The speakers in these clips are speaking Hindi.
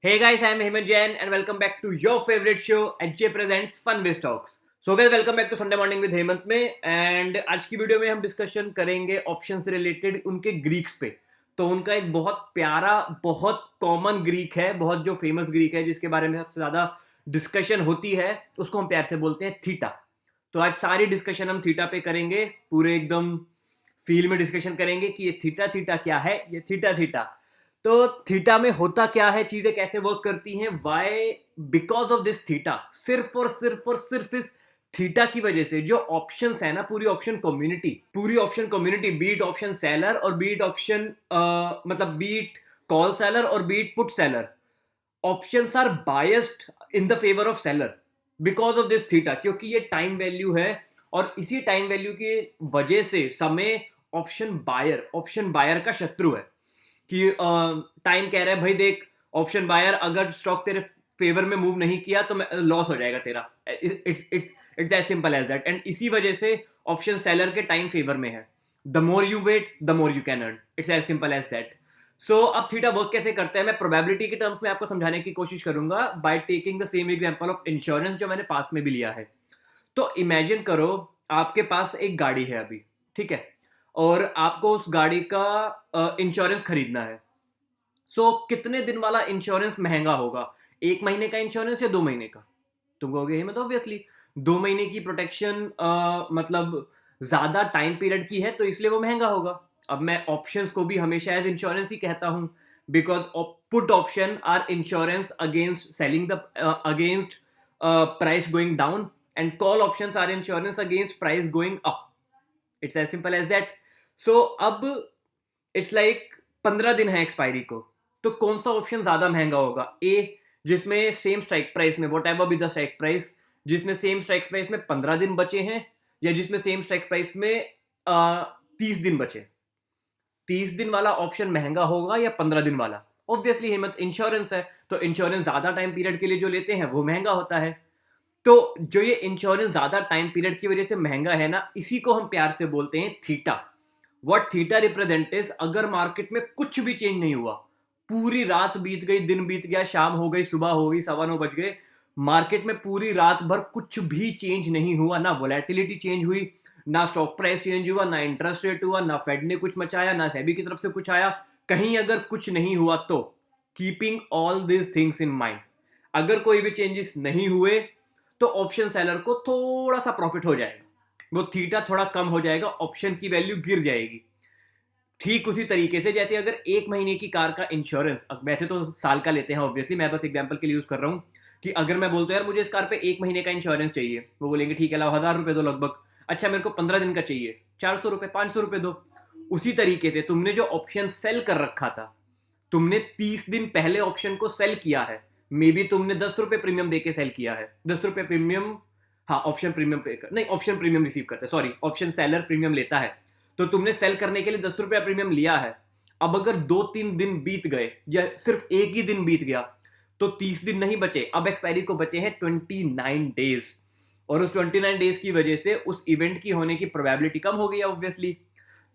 Hey guys, I am Hemant Jain and welcome back to your favorite show HJ Presents Funways Talks. So guys, welcome back to Sunday Morning with Hemant में एंड आज की वीडियो में हम डिस्कशन करेंगे ऑप्शन से रिलेटेड उनके ग्रीक्स पे। तो उनका एक बहुत प्यारा, बहुत कॉमन ग्रीक है, बहुत जो फेमस ग्रीक है जिसके बारे में सबसे ज़्यादा डिस्कशन होती है, उसको हम प्यार से बोलते हैं थीटा। तो आज सारी डिस्कशन हम थीटा पे करेंगे, पूरे एकदम फील में डिस्कशन करेंगे कि ये थीटा थीटा क्या है, ये थीटा थीटा। तो थीटा में होता क्या है, चीजें कैसे वर्क करती हैं, why because of this theta, सिर्फ इस थीटा की वजह से जो ऑप्शंस है ना, पूरी option community beat option seller और बीट ऑप्शन मतलब बीट कॉल सेलर और beat put seller, options are biased in the favour of seller because of this theta. क्योंकि ये टाइम वैल्यू है और इसी टाइम वैल्यू की वजह से समय ऑप्शन बायर का शत्रु है कि टाइम कह रहा है भाई देख, ऑप्शन बायर अगर स्टॉक तेरे फेवर में मूव नहीं किया तो लॉस हो जाएगा तेरा। It's as simple as that. And इसी वजह से ऑप्शन सेलर के टाइम फेवर में है। The more you wait the more you can earn. It's as simple as that. So अब थीटा वर्क कैसे करता है, मैं प्रोबेबिलिटी के टर्म्स में आपको समझाने की कोशिश करूंगा by taking the same example of insurance जो मैंने पास्ट में भी लिया है। तो इमेजिन करो आपके पास एक गाड़ी है अभी, ठीक है, और आपको उस गाड़ी का इंश्योरेंस खरीदना है। सो कितने दिन वाला इंश्योरेंस महंगा होगा, 1 महीने का इंश्योरेंस या 2 महीने का? तुम कहोगे ही मतलब ऑब्वियसली 2 महीने की प्रोटेक्शन मतलब ज्यादा टाइम पीरियड की है तो इसलिए वो महंगा होगा। अब मैं ऑप्शंस को भी हमेशा एज इंश्योरेंस ही कहता हूं, because put option are insurance against selling the against price going down and call options are insurance against price going up. It's as simple as that. So अब इट्स लाइक 15 दिन है एक्सपायरी को, तो कौन सा ऑप्शन ज्यादा महंगा होगा? ए, जिसमें सेम स्ट्राइक प्राइस में what ever be the strike price, जिसमें सेम स्ट्राइक प्राइस में 15 दिन बचे हैं, या जिसमें सेम स्ट्राइक प्राइस में 30 दिन बचे? 30 दिन वाला ऑप्शन महंगा होगा या 15 दिन वाला? ऑब्वियसली हिम्मत, इंश्योरेंस है तो इंश्योरेंस ज्यादा टाइम पीरियड के लिए जो लेते हैं वो महंगा होता है। तो जो ये इंश्योरेंस ज्यादा टाइम पीरियड की वजह से महंगा है ना, इसी को हम प्यार से बोलते हैं theta. What theta represent is, अगर मार्केट में कुछ भी चेंज नहीं हुआ, पूरी रात बीत गई, दिन बीत गया, शाम हो गई, सुबह हो गई, 9:15 बज गए, मार्केट में पूरी रात भर कुछ भी चेंज नहीं हुआ, ना वोलेटिलिटी चेंज हुई, ना स्टॉक प्राइस चेंज हुआ, ना इंटरेस्ट रेट हुआ, ना फेड ने कुछ मचाया, ना सेबी की तरफ से कुछ आया, कहीं अगर कुछ नहीं हुआ तो keeping all this things in mind, अगर कोई भी चेंजेस नहीं हुए तो ऑप्शन सेलर को थोड़ा सा प्रॉफिट हो जाएगा, वो थीटा थोड़ा कम हो जाएगा, ऑप्शन की वैल्यू गिर जाएगी। ठीक उसी तरीके से जैसे अगर 1 महीने की कार का इंश्योरेंस, वैसे तो साल का लेते हैं ऑब्वियसली, मैं बस एग्जांपल के लिए यूज कर रहा हूं कि अगर मैं बोलता हूं यार मुझे इस कार पे 1 महीने का इंश्योरेंस चाहिए, वो बोलेंगे ठीक है लाओ 1000 रुपए दो लगभग। अच्छा मेरे को 15 दिन का चाहिए, 400 रुपए 500 रुपए दो। उसी तरीके से तुमने जो ऑप्शन सेल कर रखा था, तुमने 30 दिन पहले ऑप्शन को सेल किया है, मे बी तुमने 10 रुपए प्रीमियम देके सेल किया है, 10 रुपए प्रीमियम, हाँ ऑप्शन प्रीमियम पे कर, नहीं ऑप्शन प्रीमियम रिसीव करते, सॉरी ऑप्शन सेलर प्रीमियम लेता है, तो तुमने सेल करने के लिए 10 रुपया प्रीमियम लिया है। अब अगर 2-3 दिन बीत गए या सिर्फ एक ही दिन बीत गया तो 30 दिन नहीं बचे, अब एक्सपायरी को बचे हैं 29 डेज, और उस 29 डेज की वजह से उस इवेंट की होने की प्रोबेबिलिटी कम हो गई ऑब्वियसली।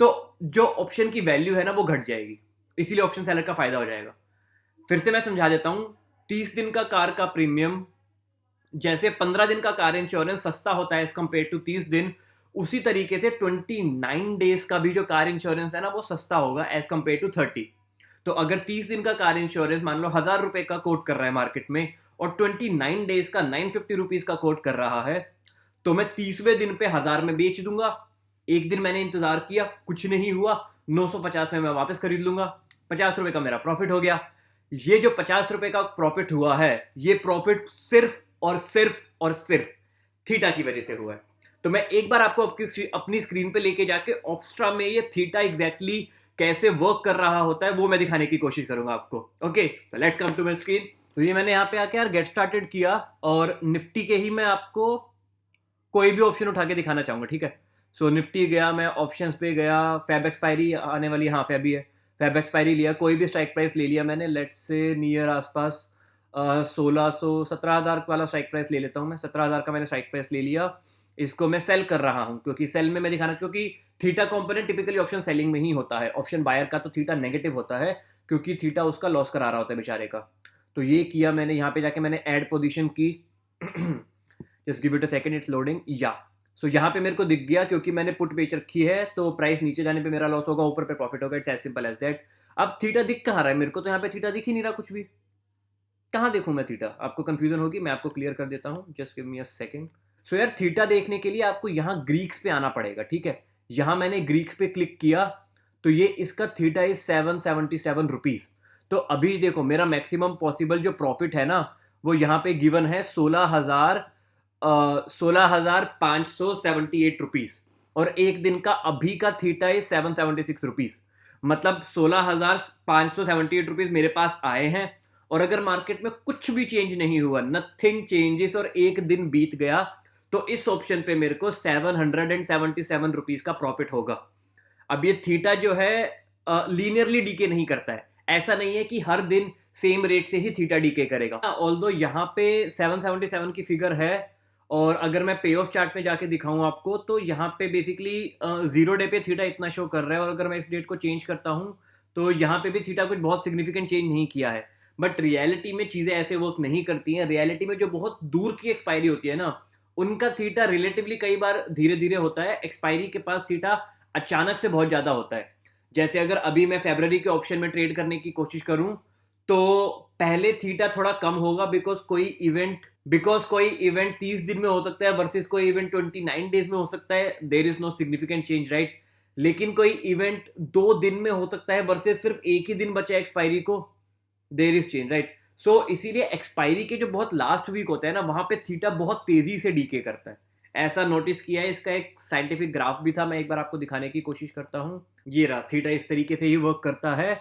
तो जो ऑप्शन की वैल्यू है ना वो घट जाएगी, इसीलिए ऑप्शन सेलर का फायदा हो जाएगा। फिर से मैं समझा देता हूं, 30 दिन का कार का प्रीमियम, जैसे 15 दिन का कार इंश्योरेंस सस्ता होता है एज कंपेयर टू 30 दिन, उसी तरीके से 29 डेज का भी जो कार इंश्योरेंस है ना वो सस्ता होगा एज कंपेयर टू 30। तो अगर 30 दिन का कार इंश्योरेंस मान लो 1000 रुपए का कोट कर रहा है मार्केट में, और 29 डेज का 950 रुपीज का कोट कर रहा है, तो मैं 30वें दिन पे 1000 में बेच दूंगा। एक दिन मैंने इंतजार किया, कुछ नहीं हुआ, 950 में मैं वापस खरीद लूंगा, 50 रुपए का मेरा प्रॉफिट हो गया। ये जो 50 रुपए का प्रॉफिट हुआ है, ये प्रॉफिट सिर्फ थीटा की वजह से हुआ है। तो मैं एक बार आपको अपनी स्क्रीन पे लेके जाके ऑप्स्ट्रा में ये थीटा एग्जैक्टली कैसे वर्क कर रहा होता है वो मैं दिखाने की कोशिश करूंगा आपको। ओके, तो let's come to my screen. तो ये मैंने यहाँ पे आके यार गेट स्टार्टेड किया, और निफ्टी के ही मैं आपको कोई भी ऑप्शन उठा के दिखाना चाहूंगा, ठीक है। सो निफ्टी गया, मैं ऑप्शंस पे गया, फैब एक्सपायरी आने वाली, हाँ फैब ही है, फैब एक्सपायरी लिया, कोई भी स्ट्राइक प्राइस ले लिया मैंने, लेट्स से नियर आसपास 1600 17,000 वाला स्ट्राइक प्राइस ले लेता हूँ मैं, 17,000 का मैंने स्ट्राइक प्राइस ले लिया। इसको मैं सेल कर रहा हूँ क्योंकि सेल में मैं दिखाना, क्योंकि theta component typically option selling में ही होता है, ऑप्शन बायर का तो थीटा नेगेटिव होता है क्योंकि थीटा उसका लॉस करा रहा होता है बेचारे का। तो ये किया मैंने, यहाँ पे जाके मैंने ऐड पोजीशन की। Just give it a second, it's loading. या सो यहाँ पे मेरे को दिख गया, क्योंकि मैंने पुट बेच रखी है तो प्राइस नीचे जाने पे मेरा लॉस होगा, ऊपर पे प्रॉफिट होगा। It's as simple as that. अब थीटा दिख कहाँ रहा है मेरे को? तो यहाँ पे थीटा दिख ही नहीं रहा कुछ भी। कहाँ देखूँ मैं थीटा? आपको कंफ्यूजन होगी, मैं आपको क्लियर कर देता हूँ। Just give me a second. So यार, थीटा देखने के लिए आपको यहाँ ग्रीक्स पे आना पड़ेगा, ठीक है। यहाँ मैंने ग्रीक्स पे क्लिक किया, तो ये इसका थीटा इज 777 रुपीज। तो अभी देखो, मेरा मैक्सिमम पॉसिबल जो प्रॉफिट है ना, वो यहाँ पे गिवन है 16,578 रुपीज। और एक दिन का अभी का थीटा इज 776 रुपीज। मतलब 16,578 रुपीज मेरे पास आए हैं। और अगर मार्केट में कुछ भी चेंज नहीं हुआ, नथिंग चेंजेस, और एक दिन बीत गया, तो इस ऑप्शन पे मेरे को 777 रुपीज का प्रॉफिट होगा। अब ये थीटा जो है लीनियरली डीके नहीं करता है। ऐसा नहीं है कि हर दिन सेम रेट से ही थीटा डीके करेगा। ऑल्दो यहाँ पे 777 की फिगर है, और अगर मैं पे ऑफ चार्ट में जाके दिखाऊं आपको, तो यहाँ पे बेसिकली 0 डे पे थीटा इतना शो कर रहा है, और अगर मैं इस डेट को चेंज करता हूँ तो यहाँ पे भी थीटा कुछ बहुत सिग्निफिकेंट चेंज नहीं किया है। बट रियलिटी में चीज़ें ऐसे वर्क नहीं करती हैं। रियलिटी में जो बहुत दूर की एक्सपायरी होती है ना, उनका थीटा रिलेटिवली कई बार धीरे धीरे होता है। एक्सपायरी के पास थीटा अचानक से बहुत ज़्यादा होता है। जैसे अगर अभी मैं फरवरी के ऑप्शन में ट्रेड करने की कोशिश करूं, तो पहले थीटा थोड़ा कम होगा, बिकॉज कोई इवेंट 30 दिन में हो सकता है वर्सेस कोई इवेंट 29 डेज में हो सकता है। There is no significant change, right. लेकिन कोई इवेंट 2 दिन में हो सकता है वर्सेस सिर्फ एक ही दिन बचा एक्सपायरी को। There is change, right. So इसीलिए एक्सपायरी के जो बहुत लास्ट वीक होता है ना, वहां पे थीटा बहुत तेजी से डीके करता है। ऐसा नोटिस किया है। इसका एक साइंटिफिक ग्राफ भी था, मैं एक बार आपको दिखाने की कोशिश करता हूँ। ये रहा, थीटा इस तरीके से ही वर्क करता है।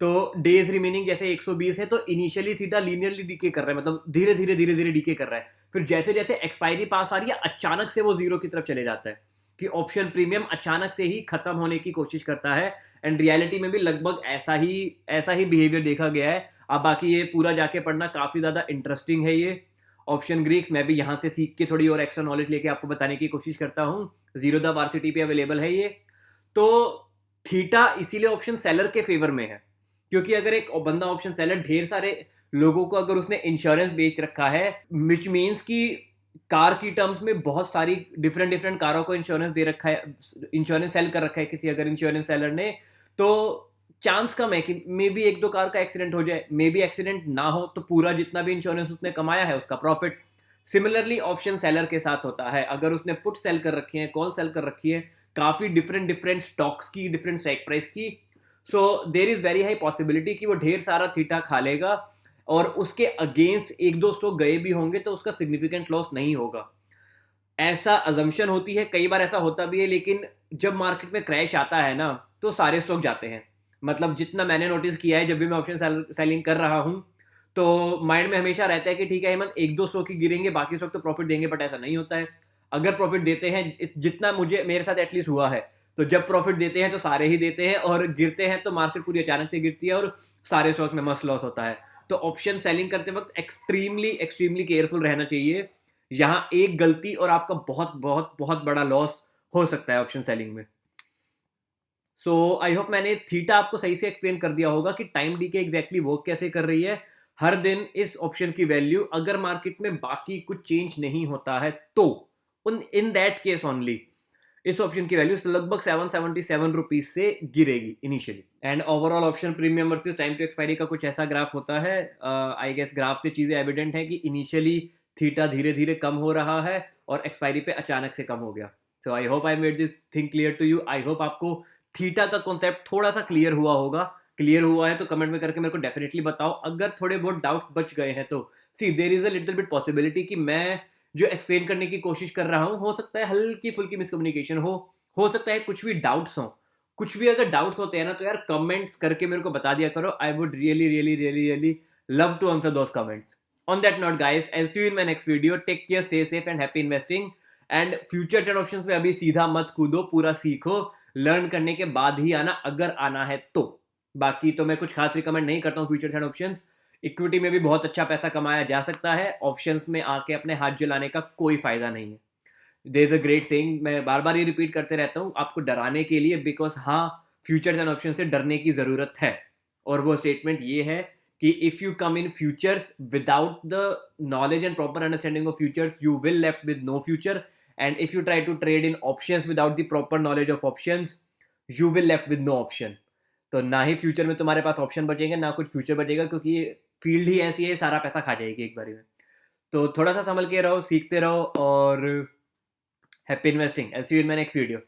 तो डेज रिमेनिंग जैसे 120 है, तो इनिशियली थीटा लीनियरली डीके कर रहा है, मतलब धीरे धीरे धीरे धीरे डीके कर रहा है। फिर जैसे जैसे एक्सपायरी पास आ रही है, अचानक से वो जीरो की तरफ चले जाता है, कि ऑप्शन प्रीमियम अचानक से ही खत्म होने की कोशिश करता है। एंड रियलिटी में भी लगभग ऐसा ही बिहेवियर देखा गया है। अब बाकी ये पूरा जाके पढ़ना काफ़ी ज़्यादा इंटरेस्टिंग है। ये ऑप्शन ग्रीक्स मैं भी यहाँ से सीख के थोड़ी और एक्स्ट्रा नॉलेज लेके आपको बताने की कोशिश करता हूँ। जीरो द वार्सिटी पे अवेलेबल है ये। तो थीटा इसीलिए ऑप्शन सेलर के फेवर में है, क्योंकि अगर एक बंदा ऑप्शन सेलर ढेर सारे लोगों को अगर उसने इंश्योरेंस बेच रखा है, विच मीन्स कि कार की टर्म्स में बहुत सारी डिफरेंट डिफरेंट कारों को इंश्योरेंस दे रखा है, इंश्योरेंस सेल कर रखा है किसी अगर इंश्योरेंस सेलर ने, तो चांस कम है कि मे बी एक दो कार का एक्सीडेंट हो जाए। मे बी एक्सीडेंट ना हो तो पूरा जितना भी इंश्योरेंस उसने कमाया है उसका प्रॉफिट। सिमिलरली ऑप्शन सेलर के साथ होता है। अगर उसने पुट सेल कर रखी है, कॉल सेल कर रखी है, काफी डिफरेंट डिफरेंट स्टॉक्स की, डिफरेंट स्ट्राइक प्राइस की, so there is very high possibility कि वो ढेर सारा थीटा खा लेगा, और उसके अगेंस्ट एक दो स्टॉक गए भी होंगे तो उसका सिग्निफिकेंट लॉस नहीं होगा। ऐसा अजम्पशन होती है, कई बार ऐसा होता भी है। लेकिन जब मार्केट में क्रैश आता है ना, तो सारे स्टॉक जाते हैं। मतलब जितना मैंने नोटिस किया है, जब भी मैं ऑप्शन सेलिंग कर रहा हूं, तो माइंड में हमेशा रहता है कि ठीक है हेमंत, एक दो स्टॉक ही गिरेंगे, बाकी स्टॉक तो प्रॉफिट देंगे। बट ऐसा नहीं होता है। अगर प्रॉफिट देते हैं, जितना मेरे साथ एटलीस्ट हुआ है, तो जब प्रॉफिट देते हैं तो सारे ही देते हैं, और गिरते हैं तो मार्केट पूरी अचानक से गिरती है और सारे स्टॉक में मस्त लॉस होता है। तो ऑप्शन सेलिंग करते वक्त एक्सट्रीमली एक्सट्रीमली केयरफुल रहना चाहिए। यहाँ एक गलती और आपका बहुत बहुत बहुत बड़ा लॉस हो सकता है ऑप्शन सेलिंग में। सो आई होप मैंने थीटा आपको सही से एक्सप्लेन कर दिया होगा कि टाइम डी के एग्जैक्टली वर्क कैसे कर रही है। हर दिन इस ऑप्शन की वैल्यू, अगर मार्केट में बाकी कुछ चेंज नहीं होता है, तो इन दैट केस ओनली इस ऑप्शन की वैल्यू लगभग 777 रुपीज से गिरेगी initially. And overall option premium versus time to expiry का कुछ ऐसा ग्राफ होता है। आई गेस ग्राफ से चीजें एविडेंट है कि इनिशियली थीटा धीरे धीरे कम हो रहा है और एक्सपायरी पे अचानक से कम हो गया। So I hope I made this thing clear to you. I hope आपको थीटा का कॉन्सेप्ट थोड़ा सा क्लियर हुआ होगा। क्लियर हुआ है तो कमेंट में करके मेरे को डेफिनेटली बताओ। अगर थोड़े बहुत डाउट बच गए हैं तो see there is a little bit possibility कि मैं जो एक्सप्लेन करने की कोशिश कर रहा हूँ, हो सकता है हल्की फुल्की मिसकम्युनिकेशन हो सकता है कुछ भी डाउट्स हो। कुछ भी अगर डाउट्स होते हैं ना, तो यार कमेंट्स करके मेरे को बता दिया करो। I would really really really really love to answer those comments. On that note guys, I'll see you in my next video. Take care, stay safe and happy investing. And future trend options में अभी सीधा मत कूदो, पूरा सीखो, लर्न करने के बाद ही आना, अगर आना है तो। बाकी तो मैं कुछ खास रिकमेंड नहीं करता हूँ फ्यूचर ट्रेंड ऑप्शंस। इक्विटी में भी बहुत अच्छा पैसा कमाया जा सकता है, ऑप्शंस में आके अपने हाथ जलाने का कोई फायदा नहीं है। There is a great saying, मैं बार बार ये रिपीट करते रहता हूँ आपको डराने के लिए, बिकॉज हाँ, फ्यूचर ट्रेंड ऑप्शन से डरने की जरूरत है। और वो स्टेटमेंट ये है कि if you come in futures without the knowledge and proper understanding of futures, you will left with no future. And if you try to trade in options without the proper knowledge of options, you will left with no option. तो ना ही फ्यूचर में तुम्हारे पास ऑप्शन बचेंगे, ना कुछ फ्यूचर बचेगा, क्योंकि फील्ड ही ऐसी है, सारा पैसा खा जाएगी एक बारी में. तो थोड़ा सा संभल के रहो, सीखते रहो, और happy investing. I'll see you in my next video.